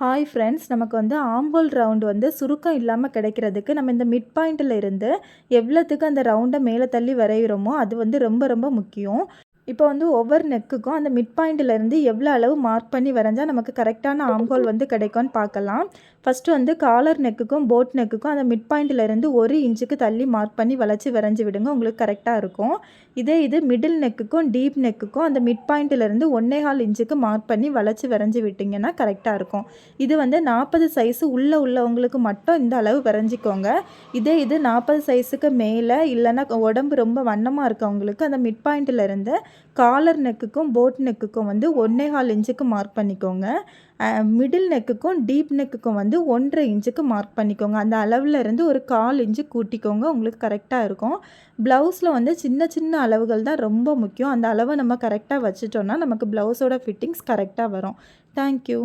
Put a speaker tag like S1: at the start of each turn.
S1: Hi friends, நமக்கு armhole round சுருக்கம் இல்லாமல் கிடைக்கிறதுக்கு நம்ம இந்த மிட் பாயிண்டில் இருந்து எவ்வளோத்துக்கு அந்த ரவுண்டை மேலே தள்ளி வரைகிறோமோ அது ரொம்ப ரொம்ப முக்கியம். இப்போ ஒவ்வொரு நெக்குக்கும் அந்த மிட் பாயிண்ட்லேருந்து எவ்வளோ அளவு மார்க் பண்ணி வரைஞ்சால் நமக்கு கரெக்டான ஆம்ஹோல் கிடைக்கும்னு பார்க்கலாம். ஃபஸ்ட்டு காலர் நெக்குக்கும் போட் நெக்குக்கும் அந்த மிட் பாயிண்ட்லேருந்து 1 இன்ச்சுக்கு தள்ளி மார்க் பண்ணி வரைஞ்சி விடுங்க, உங்களுக்கு கரெக்டாக இருக்கும். இது மிடில் நெக்குக்கும் டீப் நெக்குக்கும் அந்த மிட் பாயிண்ட்லேருந்து 1.25 இன்ச்சுக்கு மார்க் பண்ணி வரைஞ்சி விட்டிங்கன்னா கரெக்டாக இருக்கும். இது 40 சைஸு உள்ளவங்களுக்கு மட்டும் இந்த அளவு வரைஞ்சிக்கோங்க. இது 40 சைஸுக்கு மேலே இல்லைன்னா உடம்பு ரொம்ப வண்ணமாக இருக்கவங்களுக்கு அந்த மிட் பாயிண்ட்லேருந்து காலர் நெக்குக்கும் போட் நெக்குக்கும் 1.25 இன்ச்சுக்கு மார்க் பண்ணிக்கோங்க. மிடில் நெக்குக்கும் டீப் நெக்குக்கும் 1.5 இன்ச்சுக்கு மார்க் பண்ணிக்கோங்க. அந்த அளவில் இருந்து ஒரு 1/4 இன்ச்சு கூட்டிக்கோங்க, உங்களுக்கு கரெக்டாக இருக்கும். ப்ளவுஸில் சின்ன சின்ன அளவுகள் தான் ரொம்ப முக்கியம். அந்த அளவை நம்ம கரெக்டாக வச்சுட்டோன்னா நமக்கு ப்ளவுஸோட ஃபிட்டிங்ஸ் கரெக்டாக வரும். தேங்க்யூ.